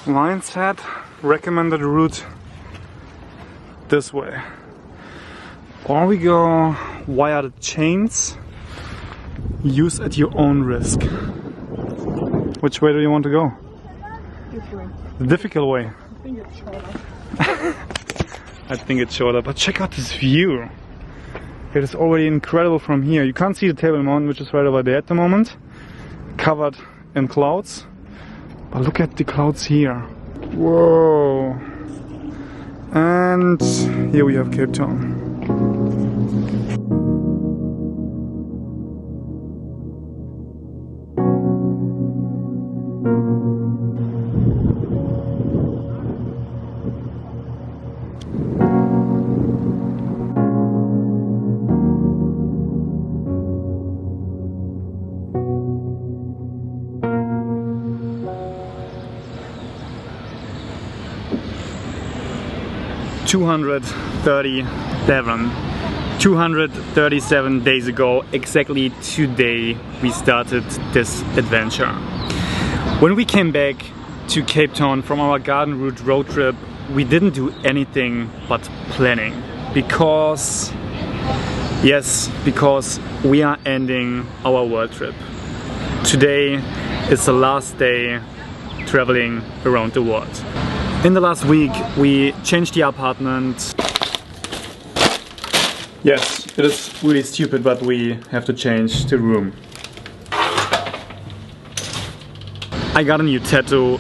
Line said recommended route this way. Or we go via the chains, use at your own risk. Which way do you want to go? This way. The difficult way. I think it's shorter. I think it's shorter, but check out this view. It is already incredible from here. You can't see the Table Mountain, which is right over there at the moment, covered in clouds. But look at the clouds here. Whoa! And here we have Cape Town. 237 days ago, exactly today, we started this adventure. When we came back to Cape Town from our garden route road trip, we didn't do anything but planning. Because we are ending our world trip. Today is the last day traveling around the world. In the last week we changed the apartment. Yes, it is really stupid, but we have to change the room. I got a new tattoo.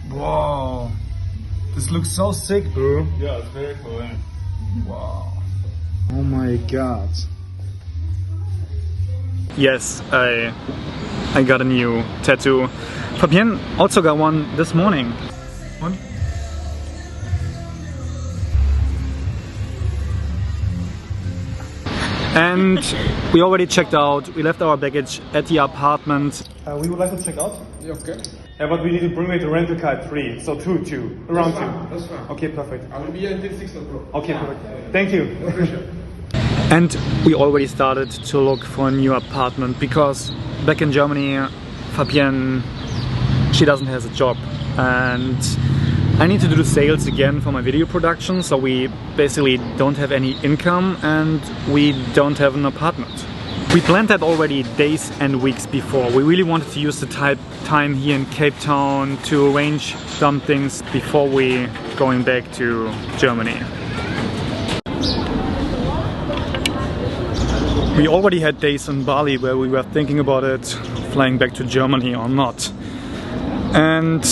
Wow, this looks so sick, bro. Yeah, it's very cool. Wow. Oh my god. Yes, I got a new tattoo. Fabienne also got one this morning. One? And we already checked out. We left our baggage at the apartment. We would like to check out. Yeah, okay. Yeah, but we need to bring the rental car at 3, so around 2. That's fine. Okay, perfect. I will be here until 6 o'clock. Okay, perfect. Thank you. No pressure. And we already started to look for a new apartment because back in Germany, Fabienne, she doesn't have a job, and I need to do the sales again for my video production, so we basically don't have any income and we don't have an apartment. We planned that already days and weeks before. We really wanted to use the time here in Cape Town to arrange some things before we going back to Germany. We already had days in Bali where we were thinking about it, flying back to Germany or not. And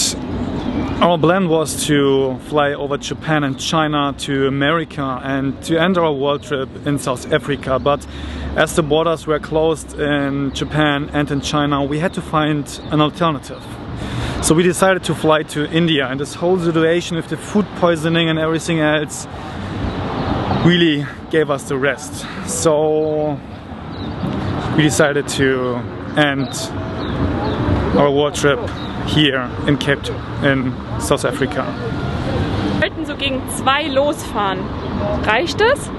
our plan was to fly over Japan and China to America and to end our world trip in South Africa. But as the borders were closed in Japan and in China, we had to find an alternative. So we decided to fly to India, and this whole situation with the food poisoning and everything else really gave us the rest. So we decided to end our world trip here in Cape Town, in South Africa. Wir wollten so gegen 2 losfahren. Reicht es?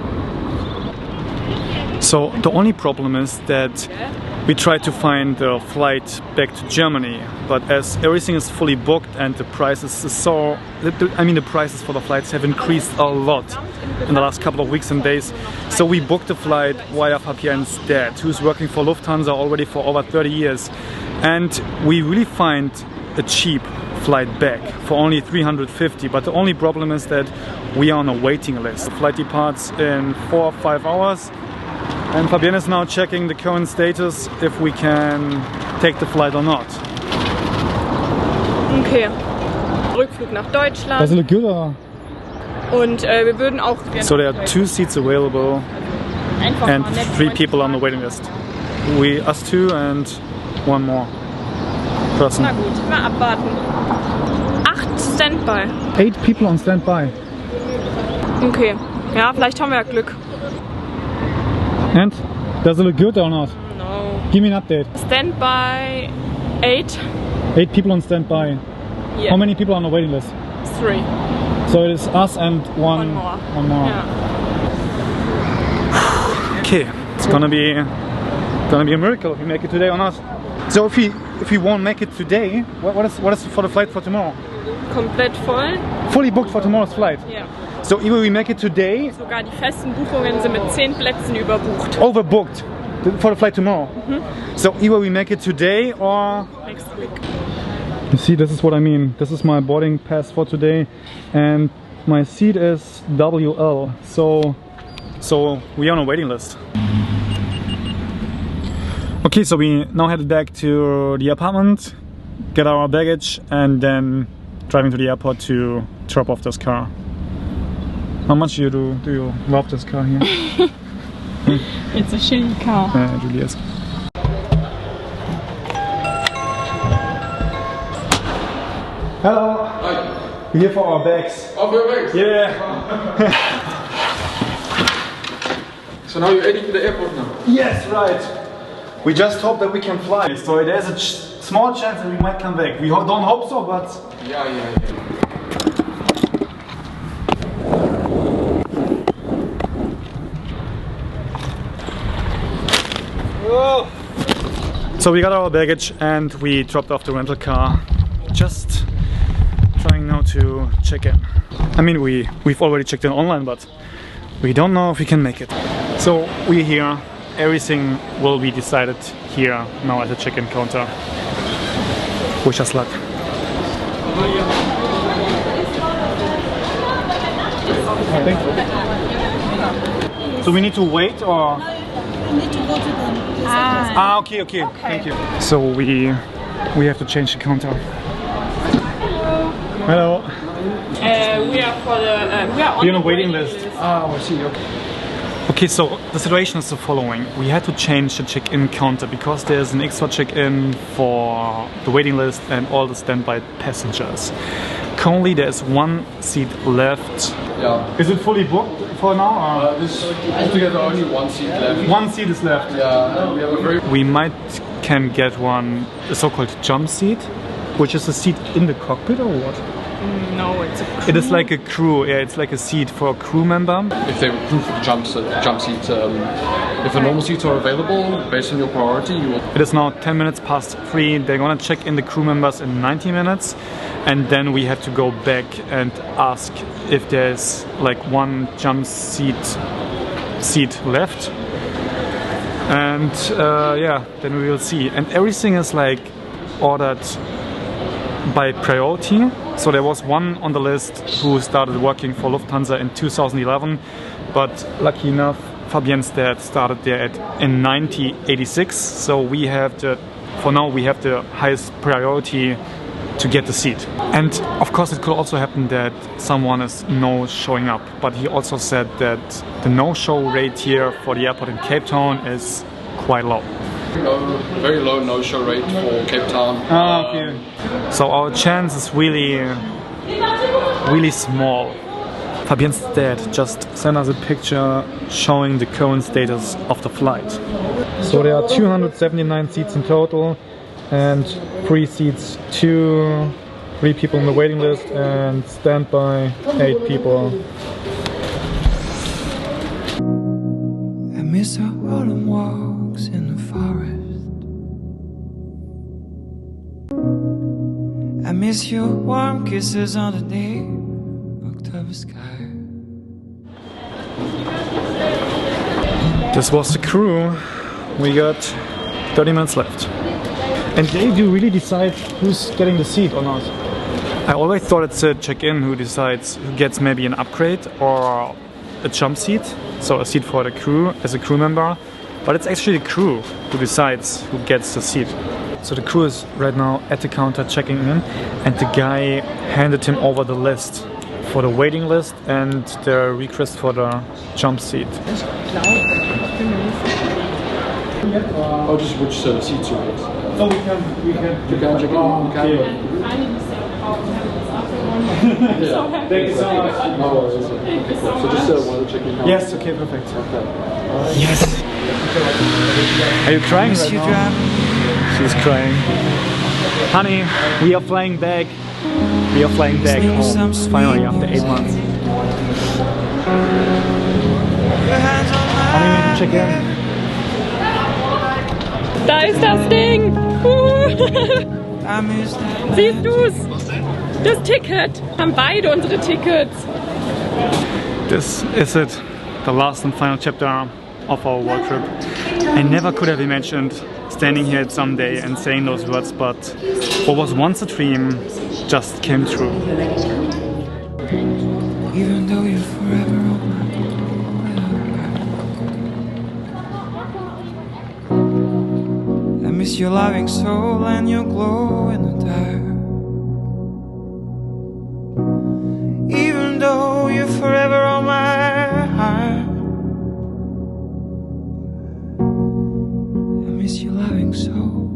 So the only problem is that we tried to find a flight back to Germany, but as everything is fully booked and the prices are the prices for the flights have increased a lot in the last couple of weeks and days. So we booked a flight via Fabienne's dad, who's working for Lufthansa already for over 30 years. And we really find a cheap flight back for only 350, but the only problem is that we are on a waiting list. The flight departs in 4 or 5 hours, and Fabienne is now checking the current status if we can take the flight or not. Okay. Rückflug nach Deutschland. Does it look good or? Und wir würden auch gerne. So there are 2 seats available Einfach and mal nett 3 people on the waiting list. Us 2 and 1 more person. Na gut, mal abwarten. 8 Standby. 8 people on standby. Okay. Ja, vielleicht haben wir ja Glück. And does it look good or not? No. Give me an update. Standby 8. 8 people on standby. Yeah. How many people are on the waiting list? 3. So it is us and one more. Yeah. Okay, it's gonna be a miracle if we make it today or not. So if we won't make it today, what is for the flight for tomorrow? Komplett voll. Fully booked for tomorrow's flight. Ja. So either we make it today. Sogar die festen Buchungen sind mit 10 Plätzen überbucht. Overbooked for the flight tomorrow. So either we make it today or Next week. You see, this is what I mean. This is my boarding pass for today, and my seat is WL. So we are on a waiting list. Okay, so we now headed back to the apartment, get our baggage, and then driving to the airport to drop off this car. How much do you love this car here? It's a shitty car. It really is. Hello. Hi. We're here for our bags. Oh, for your bags? Yeah. So now you're heading to the airport now? Yes, right. We just hope that we can fly. So there's a small chance that we might come back. We don't hope so, but... Yeah. So we got our baggage and we dropped off the rental car. Just trying now to check in. I mean, we've already checked in online, but we don't know if we can make it. So we're here. Everything will be decided here now at the check-in counter. Wish us luck. So we need to wait, or? We need to go to them. Okay. Thank you. So we have to change the counter. Hello. We are on You're on the a waiting list. I see. Okay. Okay, so the situation is the following. We had to change the check-in counter because there's an extra check-in for the waiting list and all the standby passengers. Currently there's one seat left. Yeah. Is it fully booked for now? Or? This altogether only one seat left. One seat is left. Yeah, we have a very... We can get a so-called jump seat, which is a seat in the cockpit or what? No, it's a crew. It is like a crew, yeah, it's like a seat for a crew member. If they approve for the jump seat, if the normal seats are available, based on your priority, you will... It is now 10 minutes past 3. They're gonna check in the crew members in 90 minutes. And then we have to go back and ask if there's like one jump seat left. And yeah, then we will see. And everything is like ordered by priority. So there was one on the list who started working for Lufthansa in 2011, but lucky enough, Fabien's dad started there in 1986. So we have for now we have the highest priority to get the seat. And of course it could also happen that someone is no showing up, but he also said that the no-show rate here for the airport in Cape Town is quite low. Very low no-show rate for Cape Town. Okay. So our chance is really small. Fabien's dad just sent us a picture showing the current status of the flight. So there are 279 seats in total, and 3 seats, 3 people on the waiting list, and standby 8 people. I miss our autumn walks in the forest. I miss your warm kisses on the day October sky. This was the crew. We got 30 minutes left. And they do really decide who's getting the seat or not. I always thought it's a check-in who decides who gets maybe an upgrade or a jump seat, so a seat for the crew as a crew member. But it's actually the crew who decides who gets the seat. So the crew is right now at the counter checking in, and the guy handed him over the list for the waiting list and the request for the jump seat. Oh, just which seats you want? So we can You can check in. Yeah. Thank you so much. No worries. Okay, cool. So just want to check in now. Yes, okay, perfect. Yes. Are you crying right now? She's crying. Honey, we are flying back. We are flying back home, finally, after 8 months. Honey, we need to check in. Da ist das Ding! I miss that. Siehst du's? Das Ticket. Haben beide unsere Tickets. This is it, the last and final chapter of our world trip. I never could have imagined standing here at some day and saying those words, but what was once a dream just came true. Even though you're forever on my I miss your loving soul and your glow in the dark. Even though you're forever on my heart, I miss your loving soul,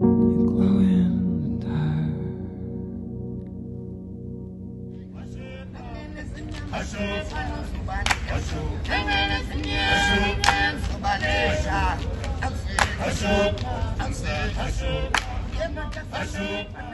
your glow in the dark. Hashu,